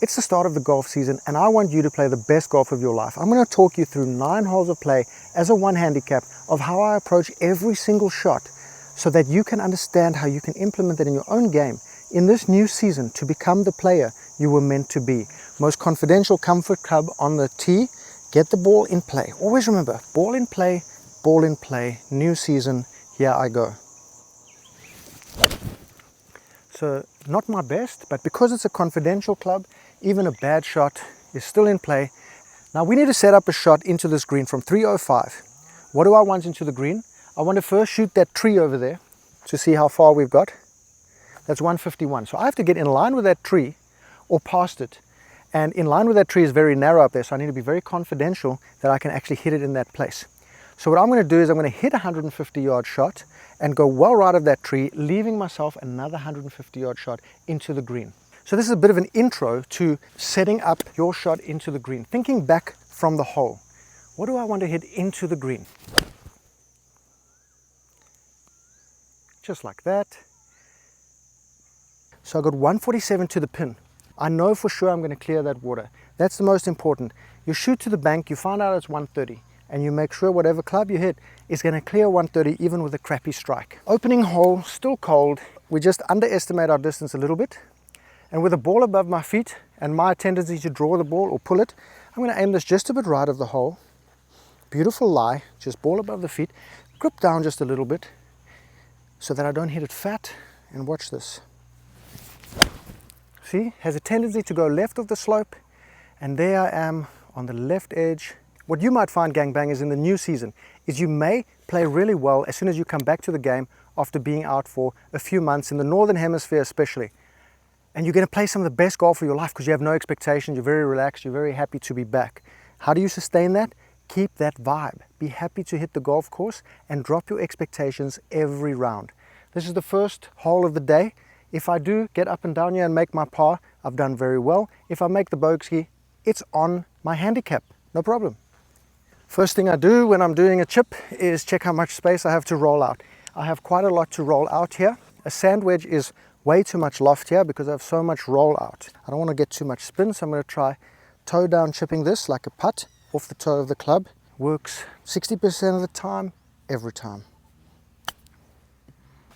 It's the start of the golf season and I want you to play the best golf of your life. I'm going to talk you through 9 holes of play as a one handicap of how I approach every single shot so that you can understand how you can implement it in your own game in this new season to become the player you were meant to be. Most confidential comfort club on the tee. Get the ball in play. Always remember, ball in play, new season, here I go. So not my best, but because it's a confidential club, even a bad shot is still in play. Now we need to set up a shot into this green from 305. What do I want into the green? I want to first shoot that tree over there to see how far we've got. That's 151. So I have to get in line with that tree or past it. And in line with that tree is very narrow up there, so I need to be very confidential that I can actually hit it in that place. So what I'm going to do is I'm going to hit a 150-yard shot and go well right of that tree, leaving myself another 150-yard shot into the green. So this is a bit of an intro to setting up your shot into the green. Thinking back from the hole, what do I want to hit into the green? Just like that. So I got 147 to the pin. I know for sure I'm going to clear that water. That's the most important. You shoot to the bank, you find out it's 130. And you make sure whatever club you hit is going to clear 130 even with a crappy strike. Opening hole, still cold. We just underestimate our distance a little bit. And with the ball above my feet and my tendency to draw the ball or pull it, I'm going to aim this just a bit right of the hole. Beautiful lie, just ball above the feet. Grip down just a little bit so that I don't hit it fat. And watch this. See, has a tendency to go left of the slope. And there I am on the left edge. What you might find, gangbangers, in the new season is you may play really well as soon as you come back to the game after being out for a few months, in the Northern Hemisphere especially. And you're going to play some of the best golf of your life because you have no expectations, you're very relaxed, you're very happy to be back. How do you sustain that? Keep that vibe. Be happy to hit the golf course and drop your expectations every round. This is the first hole of the day. If I do get up and down here and make my par, I've done very well. If I make the bogey, it's on my handicap, no problem. First thing I do when I'm doing a chip is check how much space I have to roll out. I have quite a lot to roll out here. A sand wedge is way too much loft here because I have so much roll out. I don't want to get too much spin, so I'm going to try toe down chipping this like a putt off the toe of the club. Works 60% of the time, every time.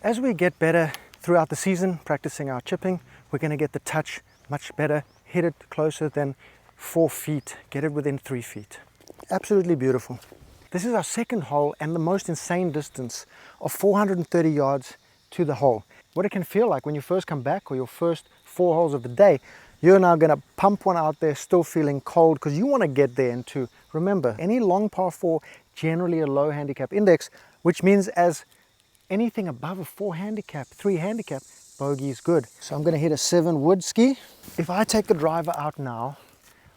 As we get better throughout the season, practicing our chipping, we're going to get the touch much better. Hit it closer than 4 feet. Get it within 3 feet. Absolutely beautiful. This is our second hole and the most insane distance of 430 yards to the hole. What it can feel like when you first come back or your first 4 holes of the day, you're now going to pump one out there still feeling cold because you want to get there. And to remember, any long par 4, generally a low handicap index, which means as anything above a 4 handicap, 3 handicap, bogey is good. So I'm going to hit a 7 wood ski. If I take the driver out now,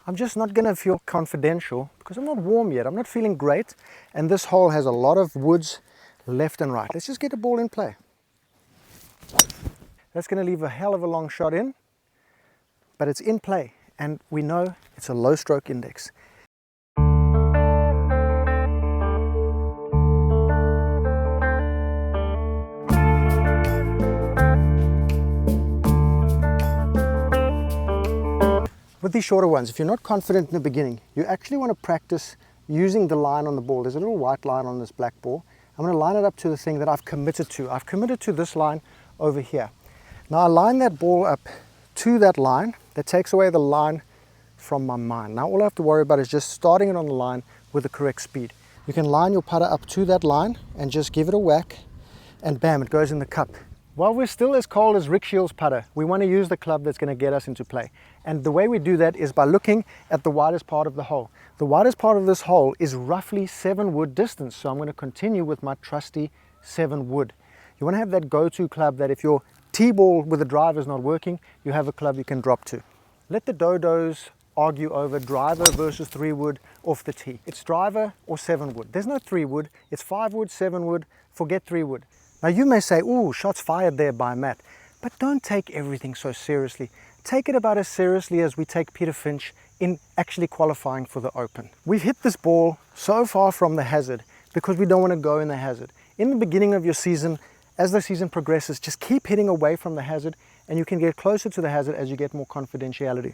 I'm just not going to feel confidential because I'm not warm yet. I'm not feeling great. And this hole has a lot of woods left and right. Let's just get the ball in play. That's going to leave a hell of a long shot in, but it's in play. And we know it's a low stroke index. With these shorter ones, if you're not confident in the beginning, you actually want to practice using the line on the ball. There's a little white line on this black ball. I'm going to line it up to the thing that I've committed to. I've committed to this line over here. Now I line that ball up to that line. That takes away the line from my mind. Now all I have to worry about is just starting it on the line with the correct speed. You can line your putter up to that line and just give it a whack and bam, it goes in the cup. While we're still as cold as Rick Shields' putter, we want to use the club that's going to get us into play. And the way we do that is by looking at the widest part of the hole. The widest part of this hole is roughly 7 wood distance, so I'm going to continue with my trusty 7 wood. You want to have that go-to club that if your T-ball with the driver is not working, you have a club you can drop to. Let the dodos argue over driver versus 3 wood off the tee. It's driver or 7 wood. There's no 3 wood. It's 5 wood, 7 wood, forget 3 wood. Now you may say, ooh, shots fired there by Matt. But don't take everything so seriously. Take it about as seriously as we take Peter Finch in actually qualifying for the Open. We've hit this ball so far from the hazard because we don't want to go in the hazard. In the beginning of your season, as the season progresses, just keep hitting away from the hazard and you can get closer to the hazard as you get more confidentiality.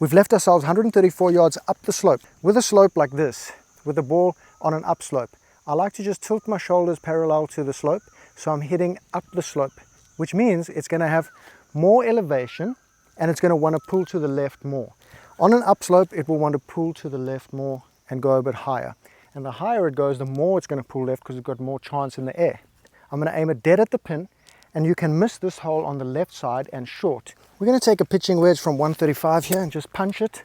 We've left ourselves 134 yards up the slope. With a slope like this, with the ball on an upslope, I like to just tilt my shoulders parallel to the slope, so I'm hitting up the slope, which means it's going to have more elevation and it's going to want to pull to the left more. On an upslope, it will want to pull to the left more and go a bit higher. And the higher it goes, the more it's going to pull left because it's got more chance in the air. I'm going to aim it dead at the pin, and you can miss this hole on the left side and short. We're going to take a pitching wedge from 135 here and just punch it.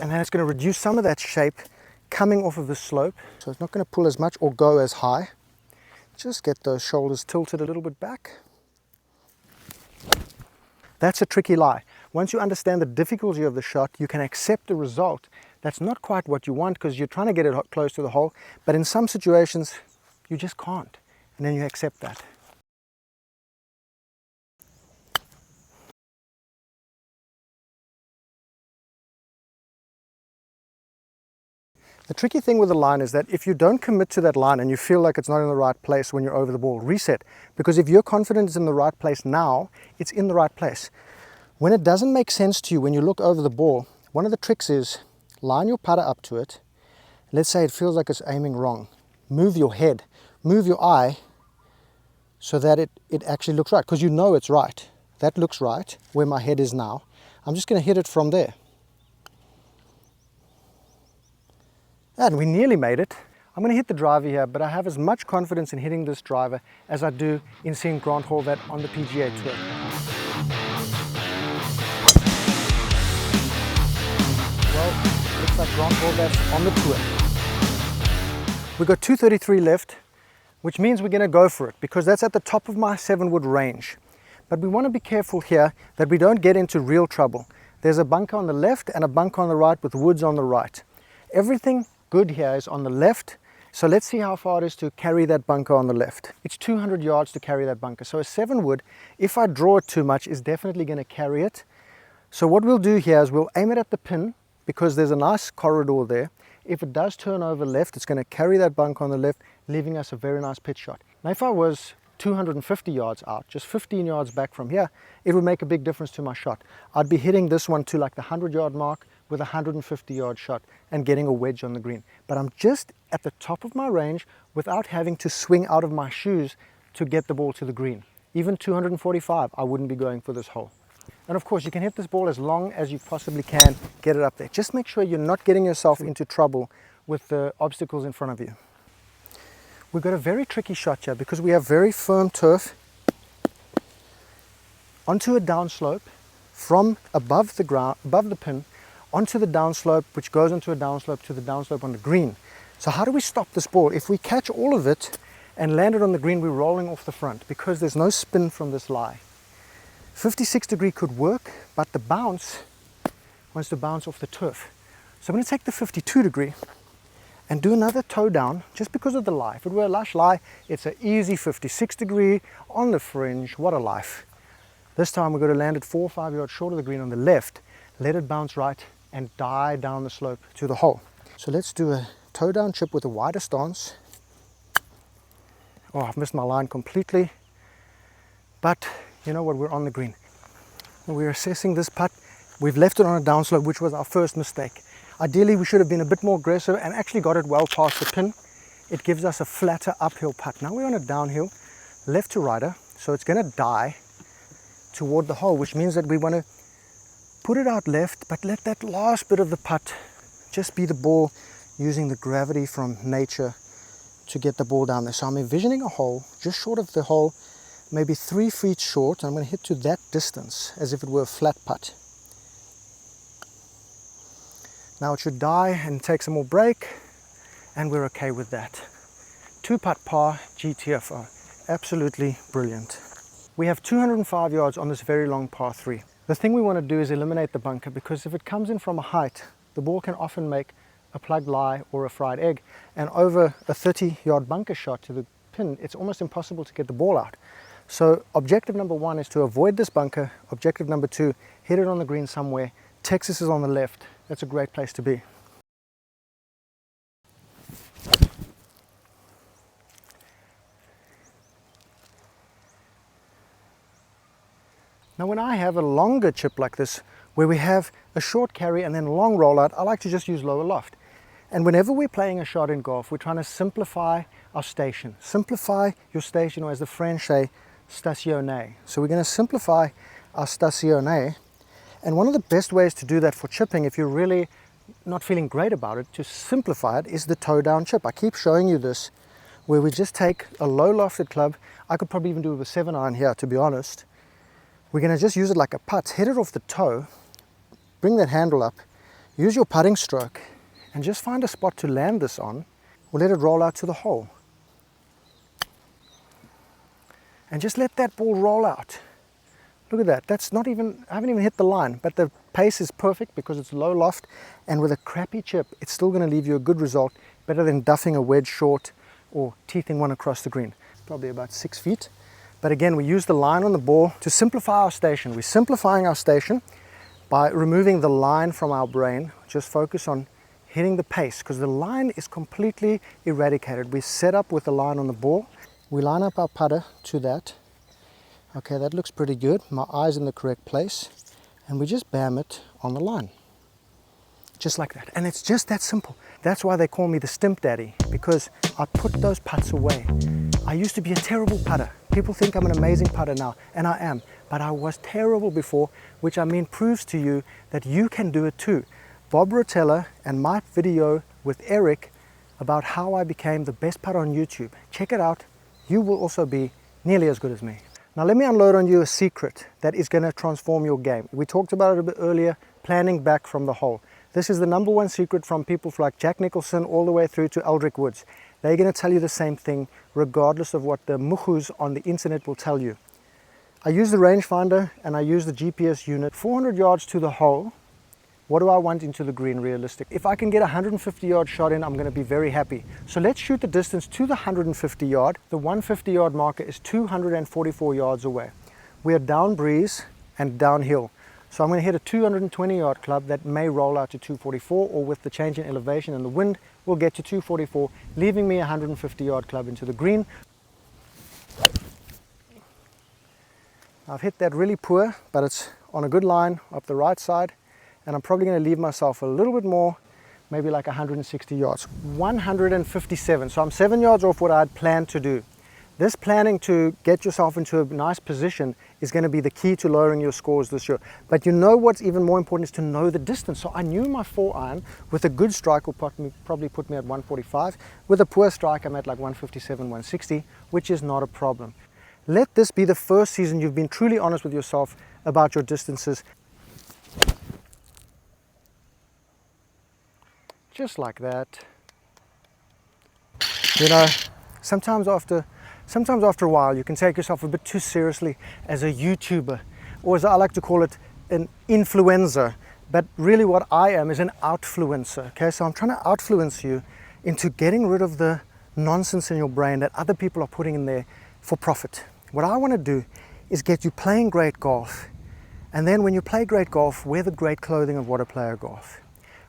And then it's going to reduce some of that shape coming off of the slope. So it's not going to pull as much or go as high. Just get those shoulders tilted a little bit back. That's a tricky lie. Once you understand the difficulty of the shot, you can accept the result. That's not quite what you want because you're trying to get it close to the hole, but in some situations, you just can't. And then you accept that. The tricky thing with the line is that if you don't commit to that line and you feel like it's not in the right place when you're over the ball, reset. Because if you're confident it's in the right place now, it's in the right place. When it doesn't make sense to you when you look over the ball, one of the tricks is line your putter up to it. Let's say it feels like it's aiming wrong. Move your head, move your eye so that it actually looks right, because you know it's right. That looks right where my head is now. I'm just going to hit it from there. And we nearly made it. I'm going to hit the driver here, but I have as much confidence in hitting this driver as I do in seeing Grant Horvath on the PGA Tour. Well, looks like Grant Horvath's on the tour. We've got 233 left, which means we're going to go for it because that's at the top of my 7-wood range. But we want to be careful here that we don't get into real trouble. There's a bunker on the left and a bunker on the right with woods on the right. Everything good here is on the left, so let's see how far it is to carry that bunker on the left. It's 200 yards to carry that bunker, so a 7-wood, if I draw it too much, is definitely going to carry it. So what we'll do here is we'll aim it at the pin because there's a nice corridor there. If it does turn over left, it's going to carry that bunker on the left, leaving us a very nice pitch shot. Now if I was 250 yards out, just 15 yards back from here, it would make a big difference to my shot. I'd be hitting this one to like the 100-yard mark with a 150-yard shot and getting a wedge on the green. But I'm just at the top of my range without having to swing out of my shoes to get the ball to the green. Even 245, I wouldn't be going for this hole. And of course, you can hit this ball as long as you possibly can, get it up there. Just make sure you're not getting yourself into trouble with the obstacles in front of you. We've got a very tricky shot here because we have very firm turf onto a downslope from above the ground, above the pin, onto the downslope, which goes into a downslope to the downslope on the green. So how do we stop this ball? If we catch all of it and land it on the green, we're rolling off the front because there's no spin from this lie. 56 degree could work, but the bounce wants to bounce off the turf. So I'm going to take the 52 degree and do another toe down just because of the lie. If it were a lush lie, it's an easy 56 degree on the fringe. What a life. This time we're going to land it 4 or 5 yards short of the green on the left, let it bounce right and die down the slope to the hole. So let's do a toe down chip with a wider stance. Oh, I've missed my line completely. But you know what, we're on the green. We're assessing this putt. We've left it on a downslope, which was our first mistake. Ideally, we should have been a bit more aggressive and actually got it well past the pin. It gives us a flatter uphill putt. Now we're on a downhill, left to righter, so it's going to die toward the hole, which means that we want to put it out left, but let that last bit of the putt just be the ball using the gravity from nature to get the ball down there. So I'm envisioning a hole just short of the hole, maybe 3 feet short. I'm going to hit to that distance as if it were a flat putt. Now it should die and take some more break, and we're okay with that. 2-putt par GTFO, absolutely brilliant. We have 205 yards on this very long par 3. The thing we want to do is eliminate the bunker, because if it comes in from a height, the ball can often make a plugged lie or a fried egg, and over a 30-yard bunker shot to the pin, it's almost impossible to get the ball out. So objective number 1 is to avoid this bunker. Objective number 2, hit it on the green somewhere. Texas is on the left. That's a great place to be. Now when I have a longer chip like this Where we have a short carry and then long rollout, I like to just use lower loft. And whenever we're playing a shot in golf, we're trying to simplify our station. Simplify your station, or as the French say, stationner. So we're going to simplify our stationner. And one of the best ways to do that for chipping, if you're really not feeling great about it, to simplify it, is the toe down chip. I keep showing you this, where we just take a low lofted club. I could probably even do it with a 7-iron here, to be honest. We're going to just use it like a putt, hit it off the toe, bring that handle up, use your putting stroke, and just find a spot to land this on. We'll let it roll out to the hole. And just let that ball roll out. Look at that. That's not even, I haven't even hit the line, but the pace is perfect because it's low loft, and with a crappy chip, it's still going to leave you a good result, better than duffing a wedge short or teething one across the green. Probably about 6 feet. But again, we use the line on the ball to simplify our station. We're simplifying our station by removing the line from our brain. Just focus on hitting the pace, because the line is completely eradicated. We set up with the line on the ball. We line up our putter to that. Okay, that looks pretty good. My eye's in the correct place. And we just bam it on the line. Just like that. And it's just that simple. That's why they call me the stimp daddy, because I put those putts away. I used to be a terrible putter. People think I'm an amazing putter now, and I am. But I was terrible before, which I mean proves to you that you can do it too. Bob Rotella and my video with Eric about how I became the best putter on YouTube. Check it out. You will also be nearly as good as me. Now let me unload on you a secret that is going to transform your game. We talked about it a bit earlier, planning back from the hole. This is the #1 secret from people like Jack Nicholson all the way through to Eldrick Woods. They're going to tell you the same thing regardless of what the muhus on the internet will tell you. I use the rangefinder and I use the GPS unit. 400 yards to the hole. What do I want into the green realistic? If I can get a 150 yard shot in, I'm going to be very happy. So let's shoot the distance to the 150 yard. The 150 yard marker is 244 yards away. We are down breeze and downhill. So I'm going to hit a 220 yard club that may roll out to 244, or with the change in elevation and the wind, we'll get to 244, leaving me a 150 yard club into the green. I've hit that really poor, but it's on a good line up the right side. And I'm probably going to leave myself a little bit more, maybe like 160 yards. 157, so I'm 7 yards off what I'd planned to do. This planning to get yourself into a nice position is going to be the key to lowering your scores this year. But you know what's even more important is to know the distance. So I knew my 4-iron with a good strike will probably put me at 145. With a poor strike, I'm at like 157, 160, which is not a problem. Let this be the first season you've been truly honest with yourself about your distances. Just like that. You know, sometimes after a while you can take yourself a bit too seriously as a YouTuber, or as I like to call it, an influencer. But really what I am is an outfluencer. Okay, so I'm trying to outfluence you into getting rid of the nonsense in your brain that other people are putting in there for profit. What I want to do is get you playing great golf, and then when you play great golf, wear the great clothing of what a player golf.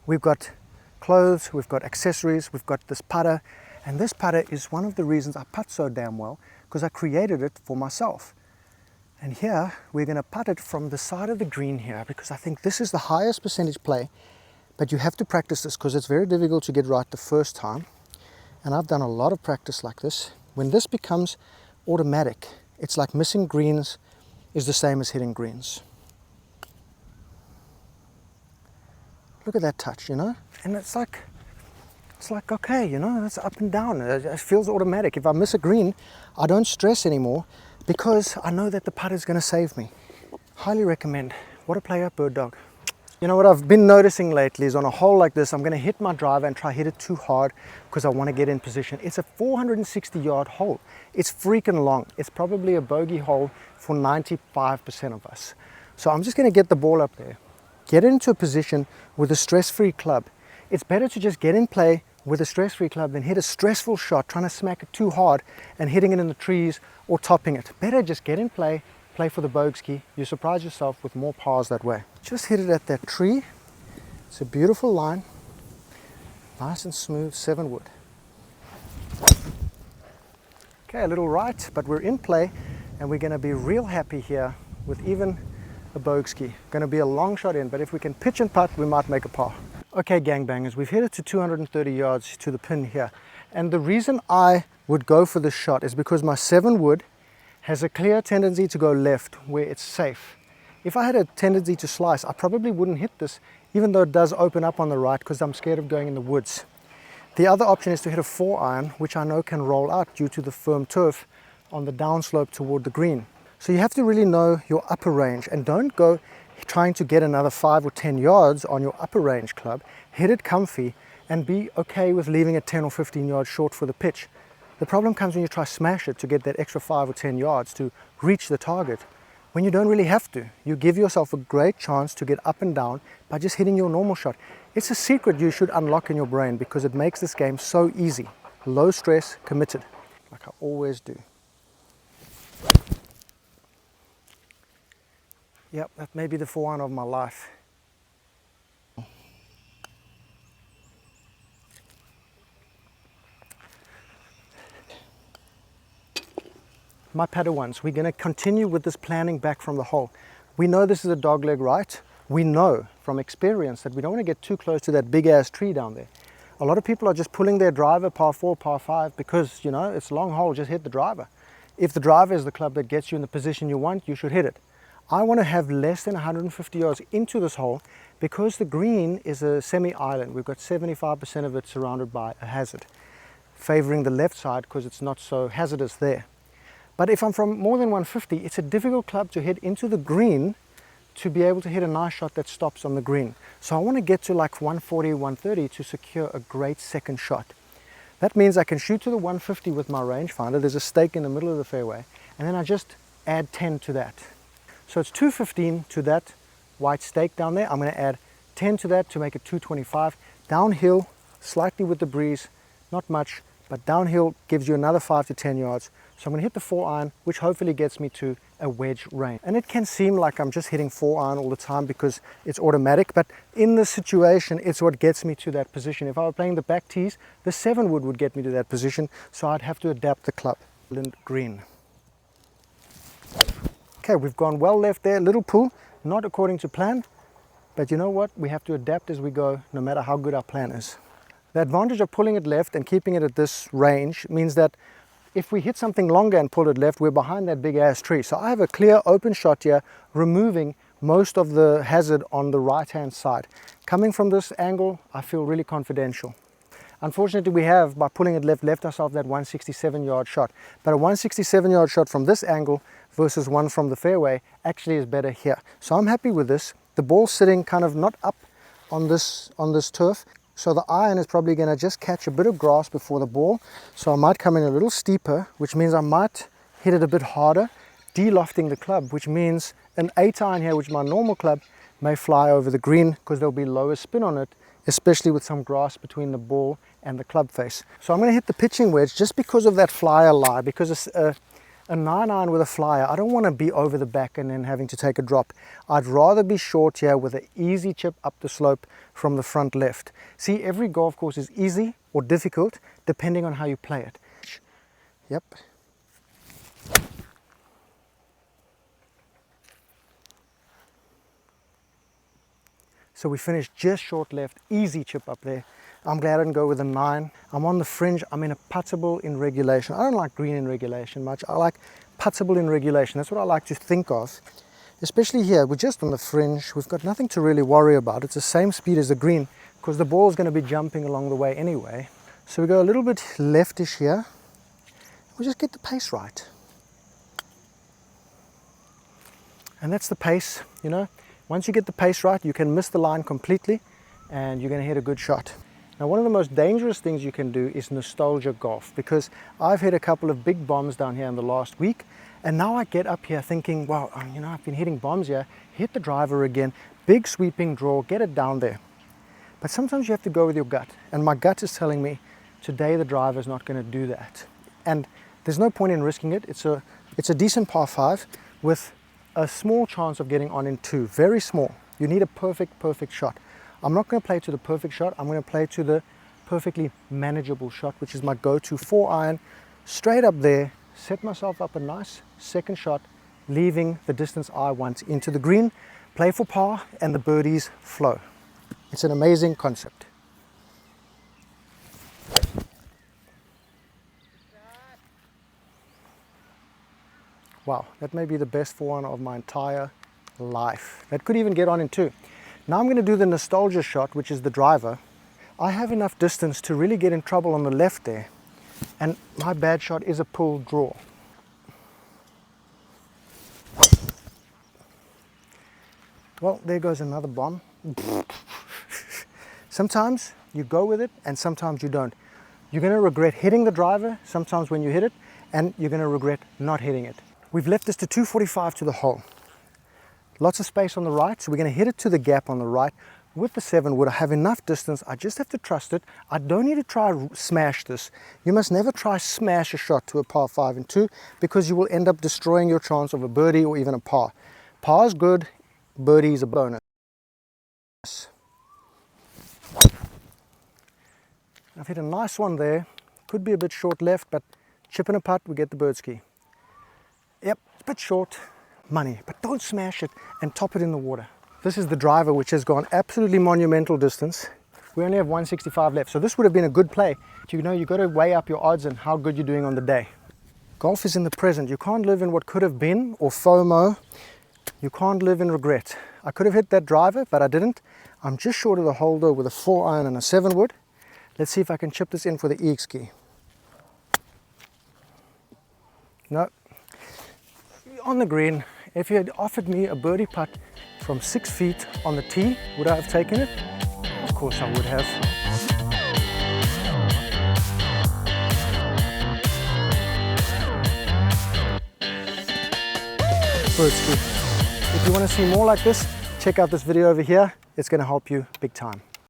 We've got clothes, we've got accessories, we've got this putter, and this putter is one of the reasons I putt so damn well, because I created it for myself. And here we're going to putt it from the side of the green here, because I think this is the highest percentage play, but you have to practice this because it's very difficult to get right the first time. And I've done a lot of practice like this. When this becomes automatic, it's like missing greens is the same as hitting greens. Look at that touch, you know? And it's like, okay, you know, it's up and down. It feels automatic. If I miss a green, I don't stress anymore because I know that the putter is going to save me. Highly recommend. What a player, Bird Dog. You know what I've been noticing lately is on a hole like this, I'm going to hit my driver and try hit it too hard because I want to get in position. It's a 460 yard hole. It's freaking long. It's probably a bogey hole for 95% of us. So I'm just going to get the ball up there. Get into a position with a stress-free club. It's better to just get in play with a stress-free club than hit a stressful shot, trying to smack it too hard and hitting it in the trees or topping it. Better just get in play, play for the bogey. You surprise yourself with more pars that way. Just hit it at that tree. It's a beautiful line. Nice and smooth, 7 wood. Okay, a little right, but we're in play and we're going to be real happy here with even a bogey. Going to be a long shot in, but if we can pitch and putt, we might make a par. Okay, gangbangers, we've hit it to 230 yards to the pin here. And the reason I would go for this shot is because my 7 wood has a clear tendency to go left where it's safe. If I had a tendency to slice, I probably wouldn't hit this, even though it does open up on the right, because I'm scared of going in the woods. The other option is to hit a 4-iron, which I know can roll out due to the firm turf on the downslope toward the green. So you have to really know your upper range, and don't go trying to get another 5 or 10 yards on your upper range club. Hit it comfy and be okay with leaving it 10 or 15 yards short for the pitch. The problem comes when you try to smash it to get that extra 5 or 10 yards to reach the target, when you don't really have to. You give yourself a great chance to get up and down by just hitting your normal shot. It's a secret you should unlock in your brain because it makes this game so easy. Low stress, committed, like I always do. Yep, that may be the 4-iron of my life. My Padawans, we're going to continue with this planning back from the hole. We know this is a dogleg right. We know from experience that we don't want to get too close to that big ass tree down there. A lot of people are just pulling their driver par 4, par 5 because, you know, it's a long hole, just hit the driver. If the driver is the club that gets you in the position you want, you should hit it. I want to have less than 150 yards into this hole because the green is a semi-island. We've got 75% of it surrounded by a hazard, favoring the left side because it's not so hazardous there. But if I'm from more than 150, it's a difficult club to hit into the green to be able to hit a nice shot that stops on the green. So I want to get to like 140, 130 to secure a great second shot. That means I can shoot to the 150 with my rangefinder. There's a stake in the middle of the fairway, and then I just add 10 to that. So it's 215 to that white stake down there. I'm going to add 10 to that to make it 225. Downhill, slightly with the breeze, not much, but downhill gives you another 5 to 10 yards. So I'm going to hit the 4-iron, which hopefully gets me to a wedge range. And it can seem like I'm just hitting 4-iron all the time because it's automatic, but in this situation, it's what gets me to that position. If I were playing the back tees, the 7 would get me to that position, so I'd have to adapt the club. Green. Okay, we've gone well left there, little pull, not according to plan, but you know what? We have to adapt as we go, no matter how good our plan is. The advantage of pulling it left and keeping it at this range means that if we hit something longer and pull it left, we're behind that big ass tree. So I have a clear open shot here, removing most of the hazard on the right hand side. Coming from this angle, I feel really confidential. Unfortunately, we have, by pulling it left, left ourselves that 167 yard shot. But a 167 yard shot from this angle versus one from the fairway actually is better here. So I'm happy with this. The ball's sitting kind of not up on this turf. So the iron is probably going to just catch a bit of grass before the ball. So I might come in a little steeper, which means I might hit it a bit harder, de-lofting the club, which means an 8-iron here, which is my normal club, may fly over the green because there'll be lower spin on it, especially with some grass between the ball and the club face. So I'm going to hit the pitching wedge just because of that flyer lie, because it's a 9-iron with a flyer. I don't want to be over the back and then having to take a drop. I'd rather be short here with an easy chip up the slope from the front left. See, every golf course is easy or difficult depending on how you play it. Yep. So we finished just short left, easy chip up there. I'm glad I didn't go with a 9. I'm on the fringe. I'm in a puttable in regulation. I don't like green in regulation much. I like puttable in regulation. That's what I like to think of. Especially here, we're just on the fringe. We've got nothing to really worry about. It's the same speed as the green because the ball is going to be jumping along the way anyway. So we go a little bit leftish here. We just get the pace right. And that's the pace, you know. Once you get the pace right, you can miss the line completely and you're going to hit a good shot. Now, one of the most dangerous things you can do is nostalgia golf, because I've hit a couple of big bombs down here in the last week, and now I get up here thinking, wow, you know, I've been hitting bombs here, hit the driver again, big sweeping draw, get it down there. But sometimes you have to go with your gut, and my gut is telling me today the driver is not going to do that. And there's no point in risking it. It's a decent par 5 with a small chance of getting on in 2, very small. You need a perfect shot. I'm not going to play to the perfect shot. I'm going to play to the perfectly manageable shot, which is my go-to 4-iron, straight up there, set myself up a nice second shot, leaving the distance I want into the green, play for par, and the birdies flow. It's an amazing concept. Wow, that may be the best 4-iron of my entire life. That could even get on in 2. Now I'm going to do the nostalgia shot, which is the driver. I have enough distance to really get in trouble on the left there, and my bad shot is a pull draw. Well, there goes another bomb. Sometimes you go with it and sometimes you don't. You're going to regret hitting the driver sometimes when you hit it, and you're going to regret not hitting it. We've left this to 245 to the hole. Lots of space on the right, so we're going to hit it to the gap on the right with the 7-wood. I have enough distance, I just have to trust it. I don't need to try smash this. You must never try smash a shot to a par 5 and 2, because you will end up destroying your chance of a birdie or even a par. Par is good, birdie is a bonus. I've hit a nice one there. Could be a bit short left, but chip and a putt, we get the bird ski. Yep, it's a bit short, money, but don't smash it and top it in the water. This is the driver, which has gone absolutely monumental distance. We only have 165 left, so this would have been a good play. You know, you've got to weigh up your odds and how good you're doing on the day. Golf is in the present. You can't live in what could have been or FOMO. You can't live in regret. I could have hit that driver, but I didn't. I'm just short of the holder with a 4-iron and a 7-wood. Let's see if I can chip this in for the EX ski. No. On the green, if you had offered me a birdie putt from 6 feet on the tee, would I have taken it? Of course I would have. Bird ski. If you want to see more like this, check out this video over here. It's going to help you big time.